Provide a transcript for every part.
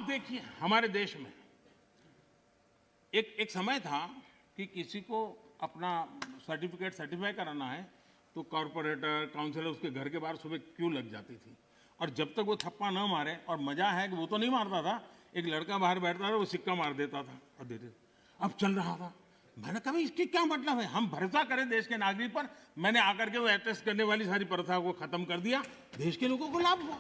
देखिए हमारे देश में एक समय था कि किसी को अपना सर्टिफाई कराना है तो कॉरपोरेटर काउंसिलर उसके घर के बाहर सुबह क्यों लग जाती थी, और जब तक वो थप्पा न मारे, और मजा है कि वो तो नहीं मारता था, एक लड़का बाहर बैठता था वो सिक्का मार देता था और देते। अब चल रहा था, मैंने कहा इसकी क्या मतलब है, हम भरोसा करें देश के नागरिक पर। मैंने आकर के वो अटेस्ट करने वाली सारी प्रथा को खत्म कर दिया, देश के लोगों को लाभ हुआ।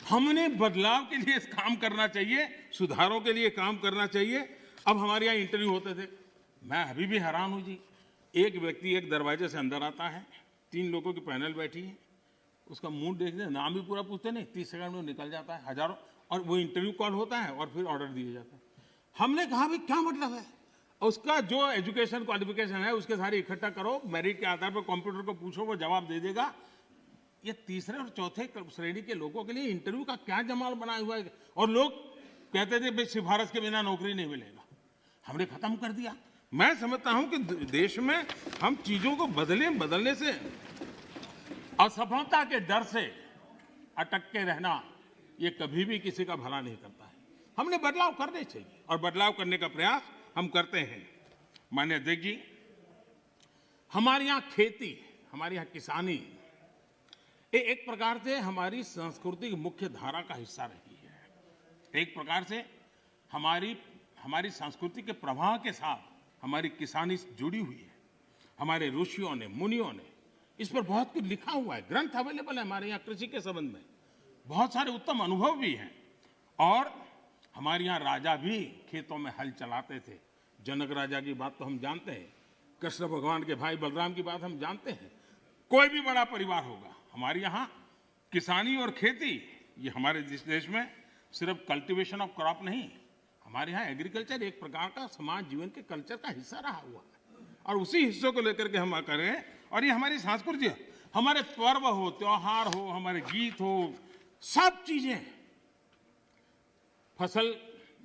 हमने बदलाव के लिए काम करना चाहिए, सुधारों के लिए काम करना चाहिए। अब हमारे यहाँ इंटरव्यू होते थे, मैं अभी भी हैरान हूं जी। एक व्यक्ति एक दरवाजे से अंदर आता है, 3 लोगों की पैनल बैठी है, उसका मुंह देखते नाम भी पूरा पूछते नहीं, 30 सेकंड में निकल जाता है हजारों, और वो इंटरव्यू कॉल होता है और फिर ऑर्डर दिए जाते हैं। हमने कहा भाई क्या मतलब है, उसका जो एजुकेशन क्वालिफिकेशन है उसके सारे इकट्ठा करो, मेरिट के आधार पर कंप्यूटर को पूछो, वो जवाब दे देगा। ये तीसरे और चौथे श्रेणी के लोगों के लिए इंटरव्यू का क्या जमाल बनाया हुआ है, और लोग कहते थे भाई सिफारिश के बिना नौकरी नहीं मिलेगा। हमने खत्म कर दिया। मैं समझता हूं कि देश में हम चीजों को बदलने से, असफलता के डर से अटक के रहना, ये कभी भी किसी का भला नहीं करता है। हमने बदलाव करने चाहिए और बदलाव करने का प्रयास हम करते हैं। माननीय अध्यक्ष जी, हमारे यहाँ खेती, हमारे यहाँ किसानी एक प्रकार से हमारी संस्कृति की मुख्य धारा का हिस्सा रही है। एक प्रकार से हमारी संस्कृति के प्रवाह के साथ हमारी किसानी जुड़ी हुई है। हमारे ऋषियों ने, मुनियों ने इस पर बहुत कुछ लिखा हुआ है, ग्रंथ अवेलेबल है हमारे यहाँ कृषि के संबंध में, बहुत सारे उत्तम अनुभव भी हैं। और हमारे यहाँ राजा भी खेतों में हल चलाते थे। जनक राजा की बात तो हम जानते हैं, कृष्ण भगवान के भाई बलराम की बात हम जानते हैं। कोई भी बड़ा परिवार होगा, हमारे यहाँ किसानी और खेती, ये हमारे देश में सिर्फ कल्टीवेशन ऑफ क्रॉप नहीं, हमारे यहाँ एग्रीकल्चर एक प्रकार का समाज जीवन के कल्चर का हिस्सा रहा हुआ है, और उसी हिस्सों को लेकर के हम करें। और ये हमारी संस्कृति है, हमारे पर्व हो, त्योहार हो, हमारे गीत हो, सब चीजें फसल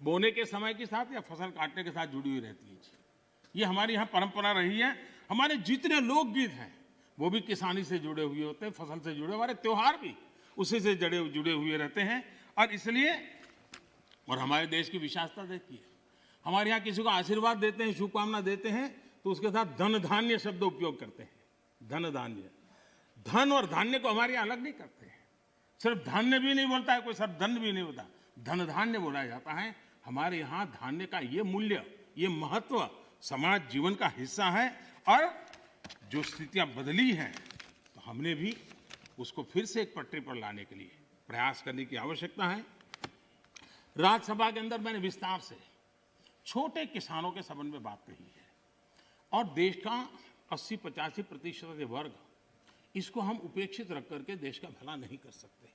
बोने के समय के साथ या फसल काटने के साथ जुड़ी हुई रहती है। ये हमारी यहाँ परंपरा रही है। हमारे जितने लोकगीत हैं वो भी किसानी से जुड़े हुए होते हैं, फसल से जुड़े। हमारे त्योहार भी उसी से जुड़े हुए रहते हैं। और इसलिए, और हमारे देश की विशेषता देखिए, हमारे यहाँ किसी को आशीर्वाद देते हैं, शुभकामना देते हैं, तो उसके साथ धन धान्य शब्द उपयोग करते हैं। धन धान्य, धन और धान्य को हमारे यहाँ अलग नहीं करते हैं। सिर्फ धान्य भी नहीं बोलता है कोई, सिर्फ धन भी नहीं बोलता, धन धान्य बोला जाता है। हमारे यहाँ धान्य का ये मूल्य, ये महत्व समाज जीवन का हिस्सा है। और जो स्थितियां बदली हैं, तो हमने भी उसको फिर से एक पटरी पर लाने के लिए प्रयास करने की आवश्यकता है। राज्यसभा के अंदर मैंने विस्तार से छोटे किसानों के संबंध में बात कही है, और देश का 80-85% वर्ग, इसको हम उपेक्षित रख करके देश का भला नहीं कर सकते हैं।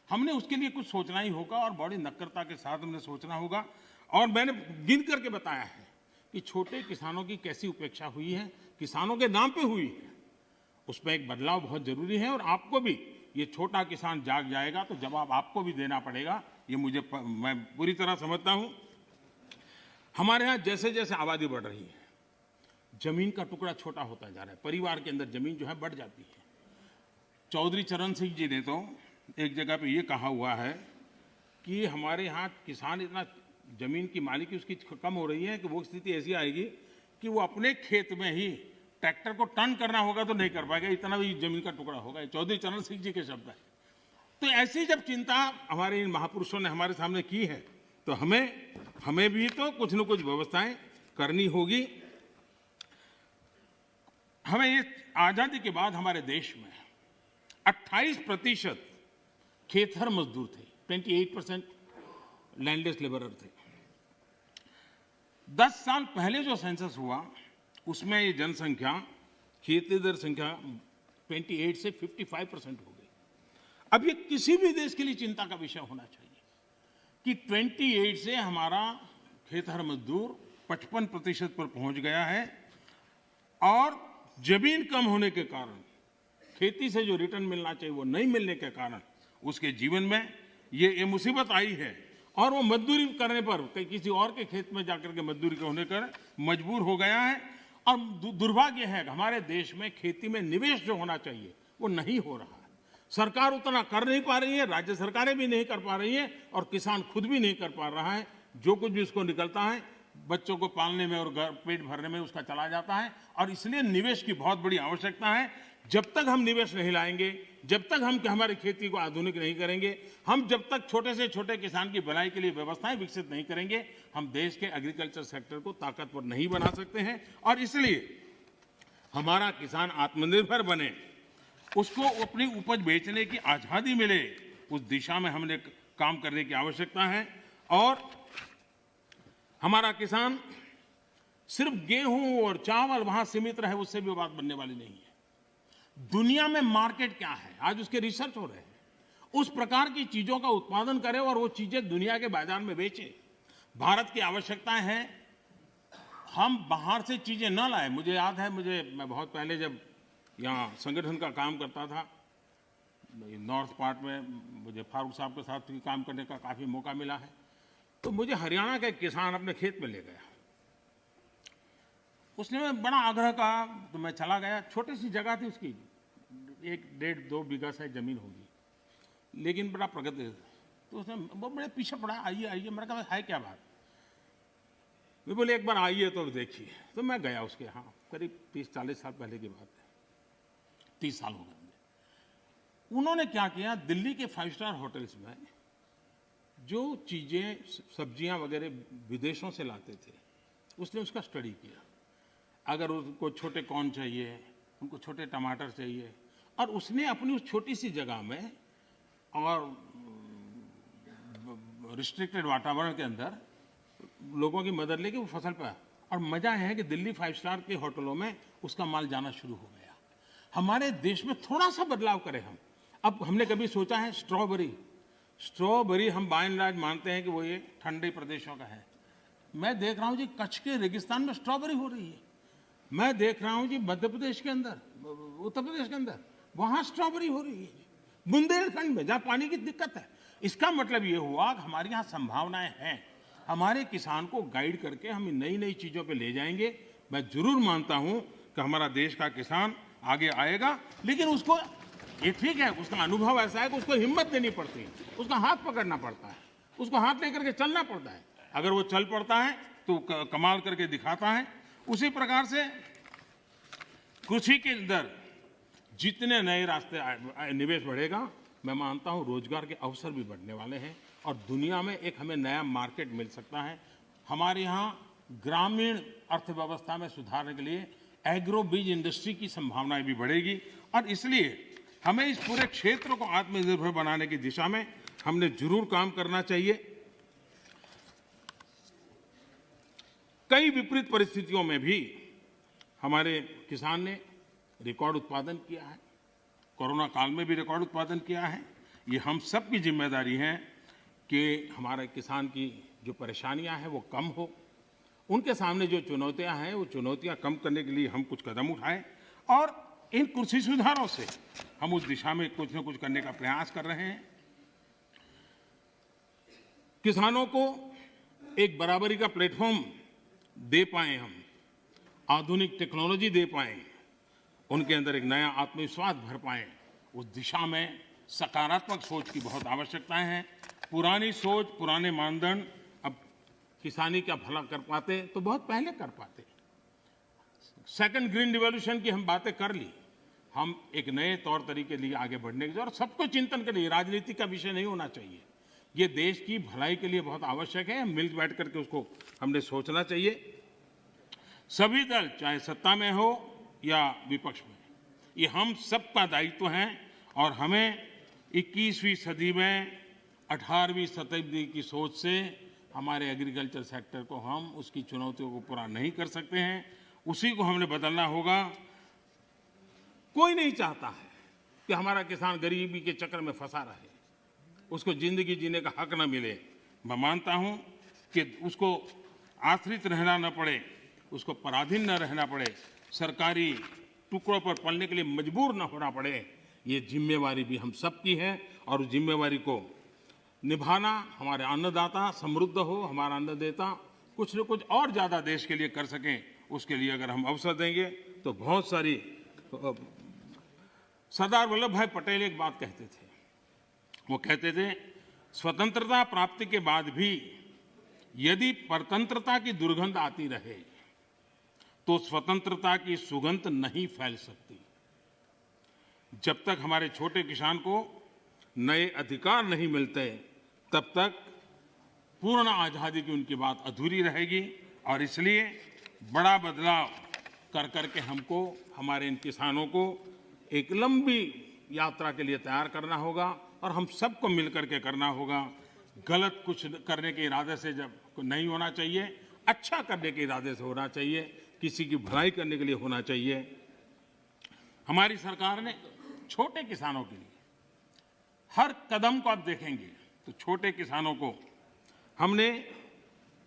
हमने उसके लिए कुछ सोचना ही होगा, और बड़ी नक्करता के साथ हमने सोचना होगा। और मैंने गिन करके बताया है कि छोटे किसानों की कैसी उपेक्षा हुई है, किसानों के नाम पे हुई है। उसमें एक बदलाव बहुत जरूरी है, और आपको भी, ये छोटा किसान जाग जाएगा तो जवाब आपको भी देना पड़ेगा, ये मैं पूरी तरह समझता हूं। हमारे यहाँ जैसे जैसे आबादी बढ़ रही है, जमीन का टुकड़ा छोटा होता जा रहा है, परिवार के अंदर जमीन जो है बढ़ जाती है। चौधरी चरण सिंह जी ने तो एक जगह पे ये कहा हुआ है कि हमारे यहाँ किसान इतना जमीन की मालिकी उसकी कम हो रही है कि वो स्थिति ऐसी आएगी कि वो अपने खेत में ही ट्रैक्टर को टर्न करना होगा तो नहीं कर पाएगा, इतना भी जमीन का टुकड़ा होगा। चौधरी चरण सिंह जी के शब्द है। तो ऐसी जब चिंता हमारे इन महापुरुषों ने हमारे सामने की है, तो हमें भी तो कुछ न कुछ व्यवस्थाएं करनी होगी। हमें ये आजादी के बाद हमारे देश में 28% खेतर मजदूर थे, 28% लैंडलेस लेबरर थे। 10 साल पहले जो सेंसस हुआ उसमें ये जनसंख्या, खेतीहर संख्या 28 से 55% हो गई। अब ये किसी भी देश के लिए चिंता का विषय होना चाहिए कि 28 से हमारा खेतर मजदूर 55% पर पहुंच गया है, और जमीन कम होने के कारण, खेती से जो रिटर्न मिलना चाहिए वो नहीं मिलने के कारण उसके जीवन में ये मुसीबत आई है। और वो मजदूरी करने पर किसी और के खेत में जाकर के मजदूरी होने कर मजबूर हो गया है। और दुर्भाग्य है कि हमारे देश में खेती में निवेश जो होना चाहिए वो नहीं हो रहा है। सरकार उतना कर नहीं पा रही है, राज्य सरकारें भी नहीं कर पा रही हैं और किसान खुद भी नहीं कर पा रहा है। जो कुछ भी उसको निकलता है बच्चों को पालने में और पेट भरने में उसका चला जाता है। और इसलिए निवेश की बहुत बड़ी आवश्यकता है। जब तक हम निवेश नहीं लाएंगे, जब तक हम हमारी खेती को आधुनिक नहीं करेंगे, हम जब तक छोटे से छोटे किसान की भलाई के लिए व्यवस्थाएं विकसित नहीं करेंगे, हम देश के एग्रीकल्चर सेक्टर को ताकतवर नहीं बना सकते हैं। और इसलिए हमारा किसान आत्मनिर्भर बने, उसको अपनी उपज बेचने की आजादी मिले, उस दिशा में हमने काम करने की आवश्यकता है। और हमारा किसान सिर्फ गेहूं और चावल वहां सीमित रहे, उससे भी बात बनने वाली नहीं है। दुनिया में मार्केट क्या है, आज उसके रिसर्च हो रहे हैं। उस प्रकार की चीजों का उत्पादन करें और वो चीजें दुनिया के बाजार में बेचें। भारत की आवश्यकता है हम बाहर से चीजें न लाएं। मुझे याद है, मैं बहुत पहले जब यहाँ संगठन का काम करता था नॉर्थ पार्ट में, मुझे फारूक साहब के साथ भी काम करने का काफी मौका मिला है। तो मुझे हरियाणा का एक किसान अपने खेत में ले गया, उसने बड़ा आग्रह कहा, तो मैं चला गया। छोटी सी जगह थी उसकी, 1-1.5-2 बीघा से जमीन होगी, लेकिन बड़ा प्रगति। तो उसने वो बड़े पीछे पड़ा, आइए आइए। मैंने कहा है क्या बात? वे बोले एक बार आइए तो देखिए। तो मैं गया उसके यहाँ, करीब 30-40 साल पहले की बात है, 30 साल हो गए। उन्होंने क्या किया, दिल्ली के 5 स्टार होटल्स में जो चीजें सब्जियां वगैरह विदेशों से लाते थे, उसने उसका स्टडी किया। अगर उनको छोटे कॉर्न चाहिए, उनको छोटे टमाटर चाहिए, और उसने अपनी उस छोटी सी जगह में और रिस्ट्रिक्टेड वातावरण के अंदर लोगों की मदद लेके वो फसल पाया। और मजा है कि दिल्ली 5 स्टार के होटलों में उसका माल जाना शुरू हो गया। हमारे देश में थोड़ा सा बदलाव करें हम। अब हमने कभी सोचा है स्ट्रॉबेरी हम बाय एंड लार्ज मानते हैं कि वो ये ठंडे प्रदेशों का है। मैं देख रहा हूँ जी कच्छ के रेगिस्तान में स्ट्रॉबेरी हो रही है। मैं देख रहा हूँ जी मध्य प्रदेश के अंदर, उत्तर प्रदेश के अंदर, वहां स्ट्रॉबेरी हो रही है। बुंदेलखंड में जहाँ पानी की दिक्कत है। इसका मतलब ये हुआ कि हमारे यहाँ संभावनाएं हैं। हमारे किसान को गाइड करके हम नई नई चीजों पे ले जाएंगे। मैं जरूर मानता हूं कि हमारा देश का किसान आगे आएगा, लेकिन उसको ये ठीक है, उसका अनुभव ऐसा है कि उसको हिम्मत देनी पड़ती है, उसका हाथ पकड़ना पड़ता है, उसको हाथ लेकर के चलना पड़ता है। अगर वो चल पड़ता है तो कमाल करके दिखाता है। उसी प्रकार से कृषि के अंदर जितने नए रास्ते निवेश बढ़ेगा, मैं मानता हूं रोजगार के अवसर भी बढ़ने वाले हैं और दुनिया में एक हमें नया मार्केट मिल सकता है। हमारे यहाँ ग्रामीण अर्थव्यवस्था में सुधारने के लिए एग्रो बीज इंडस्ट्री की संभावनाएं भी बढ़ेगी। और इसलिए हमें इस पूरे क्षेत्र को आत्मनिर्भर बनाने की दिशा में हमने जरूर काम करना चाहिए। कई विपरीत परिस्थितियों में भी हमारे किसान ने रिकॉर्ड उत्पादन किया है। कोरोना काल में भी रिकॉर्ड उत्पादन किया है। ये हम सब की जिम्मेदारी है कि हमारे किसान की जो परेशानियां हैं वो कम हो। उनके सामने जो चुनौतियां हैं वो चुनौतियां कम करने के लिए हम कुछ कदम उठाएं और इन कृषि सुधारों से हम उस दिशा में कुछ न कुछ करने का प्रयास कर रहे हैं। किसानों को एक बराबरी का प्लेटफॉर्म दे पाएं, हम आधुनिक टेक्नोलॉजी दे पाएं, उनके अंदर एक नया आत्मविश्वास भर पाएं, उस दिशा में सकारात्मक सोच की बहुत आवश्यकता है। पुरानी सोच, पुराने मानदंड अब किसानी का भला कर पाते तो बहुत पहले कर पाते। सेकंड ग्रीन रिवॉल्यूशन की हम बातें कर ली। हम एक नए तौर तरीके लिए आगे बढ़ने की और सबको चिंतन के लिए, राजनीति का विषय नहीं होना चाहिए। ये देश की भलाई के लिए बहुत आवश्यक है। मिल बैठ करके उसको हमने सोचना चाहिए। सभी दल चाहे सत्ता में हो या विपक्ष में, ये हम सबका दायित्व है और हमें 21वीं सदी में 18वीं शताब्दी की सोच से हमारे एग्रीकल्चर सेक्टर को हम उसकी चुनौतियों को पूरा नहीं कर सकते हैं। उसी को हमने बदलना होगा। कोई नहीं चाहता है कि हमारा किसान गरीबी के चक्कर में फंसा रहे, उसको जिंदगी जीने का हक न मिले। मैं मानता हूं कि उसको आश्रित रहना न पड़े, उसको पराधीन न रहना पड़े, सरकारी टुकड़ों पर पलने के लिए मजबूर न होना पड़े। ये जिम्मेवारी भी हम सबकी है और उस जिम्मेवारी को निभाना, हमारे अन्नदाता समृद्ध हो, हमारा अन्नदाता कुछ न कुछ और ज़्यादा देश के लिए कर सकें, उसके लिए अगर हम अवसर देंगे तो बहुत सारी सरदार वल्लभ भाई पटेल एक बात कहते थे। वो कहते थे, स्वतंत्रता प्राप्ति के बाद भी यदि परतंत्रता की दुर्गंध आती रहे तो स्वतंत्रता की सुगंध नहीं फैल सकती। जब तक हमारे छोटे किसान को नए अधिकार नहीं मिलते, तब तक पूर्ण आजादी की उनकी बात अधूरी रहेगी। और इसलिए बड़ा बदलाव कर करके हमको, हमारे इन किसानों को एक लंबी यात्रा के लिए तैयार करना होगा और हम सबको मिलकर के करना होगा। गलत कुछ करने के इरादे से जब नहीं होना चाहिए, अच्छा करने के इरादे से होना चाहिए, किसी की भलाई करने के लिए होना चाहिए। हमारी सरकार ने छोटे किसानों के लिए हर कदम को आप देखेंगे तो छोटे किसानों को हमने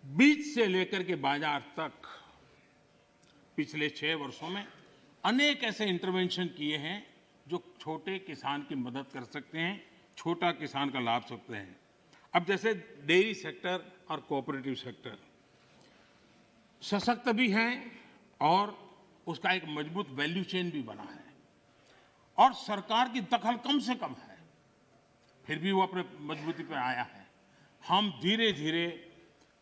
बीज से लेकर के बाजार तक पिछले 6 वर्षों में अनेक ऐसे इंटरवेंशन किए हैं जो छोटे किसान की मदद कर सकते हैं, छोटा किसान का लाभ सकते हैं। अब जैसे डेयरी सेक्टर और कोऑपरेटिव सेक्टर सशक्त भी हैं और उसका एक मजबूत वैल्यू चेन भी बना है और सरकार की दखल कम से कम है, फिर भी वो अपने मजबूती पर आया है। हम धीरे धीरे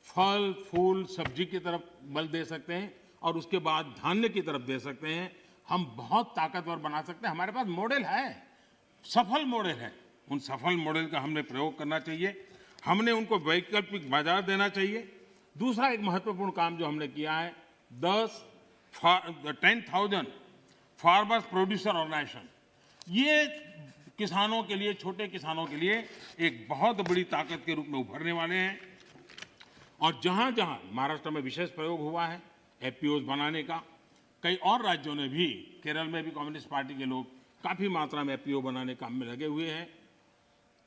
फल फूल सब्जी की तरफ बल दे सकते हैं और उसके बाद धान्य की तरफ दे सकते हैं। हम बहुत ताकतवर बना सकते हैं। हमारे पास मॉडल है, सफल मॉडल है। उन सफल मॉडल का हमने प्रयोग करना चाहिए। हमने उनको वैकल्पिक बाजार देना चाहिए। दूसरा एक महत्वपूर्ण काम जो हमने किया है, 10,000 फार्मर्स प्रोड्यूसर ऑर्गेनाइजेशन, ये किसानों के लिए, छोटे किसानों के लिए एक बहुत बड़ी ताकत के रूप में उभरने वाले हैं। और जहां जहां महाराष्ट्र में विशेष प्रयोग हुआ है एफपीओज बनाने का, कई और राज्यों ने भी, केरल में भी कम्युनिस्ट पार्टी के लोग काफी मात्रा में एफपीओ बनाने काम में लगे हुए हैं।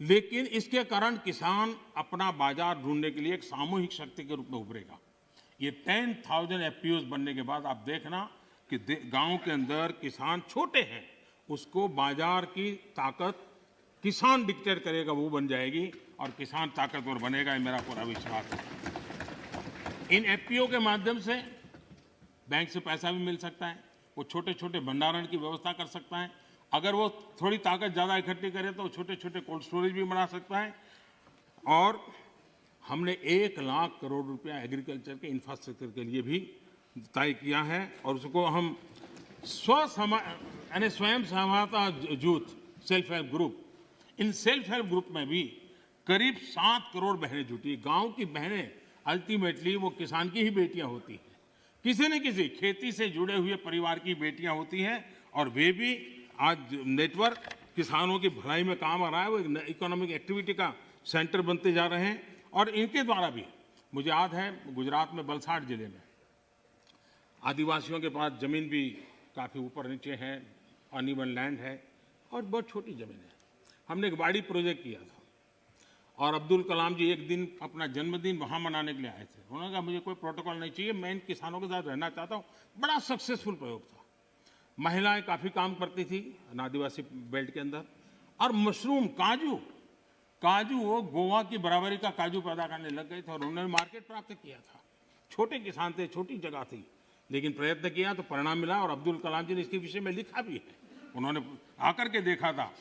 लेकिन इसके कारण किसान अपना बाजार ढूंढने के लिए एक सामूहिक शक्ति के रूप में उभरेगा। ये 10,000 एफपीओज बनने के बाद आप देखना कि गांव के अंदर किसान छोटे हैं, उसको बाजार की ताकत किसान डिक्टेट करेगा, वो बन जाएगी और किसान ताकतवर बनेगा, ये मेरा पूरा विश्वास है। इन एफपीओ के माध्यम से बैंक से पैसा भी मिल सकता है, वो छोटे छोटे भंडारण की व्यवस्था कर सकता है। अगर वो थोड़ी ताकत ज़्यादा इकट्ठी करे तो छोटे छोटे कोल्ड स्टोरेज भी बना सकता है। और हमने 1 लाख करोड़ रुपया एग्रीकल्चर के इंफ्रास्ट्रक्चर के लिए भी तय किया है और उसको हम स्वयं सहायता जूथ, सेल्फ हेल्प ग्रुप, इन सेल्फ हेल्प ग्रुप में भी करीब 7 करोड़ बहनें जुटी। गांव की बहनें अल्टीमेटली वो किसान की ही बेटियां होती हैं, किसी न किसी खेती से जुड़े हुए परिवार की बेटियां होती हैं और वे भी आज नेटवर्क किसानों की भलाई में काम आ रहा है। वो एक इकोनॉमिक एक्टिविटी का सेंटर बनते जा रहे हैं। और इनके द्वारा भी, मुझे याद है गुजरात में वलसाड जिले में आदिवासियों के पास जमीन भी काफ़ी ऊपर नीचे है, अनइवन लैंड है और बहुत छोटी ज़मीन है। हमने एक बाड़ी प्रोजेक्ट किया था और अब्दुल कलाम जी एक दिन अपना जन्मदिन वहाँ मनाने के लिए आए थे। उन्होंने कहा मुझे कोई प्रोटोकॉल नहीं चाहिए, मैं इन किसानों के साथ रहना चाहता हूँ। बड़ा सक्सेसफुल प्रयोग था। महिलाएं काफ़ी काम करती थी आदिवासी बेल्ट के अंदर। और मशरूम, काजू वो गोवा की बराबरी का काजू पैदा करने लग गए थे और उन्होंने मार्केट प्राप्त किया था। छोटे किसान थे, छोटी जगह थी, लेकिन प्रयत्न किया तो परिणाम मिला। और अब्दुल कलाम जी ने इसके विषय में लिखा भी है। उन्होंने आकर के देखा था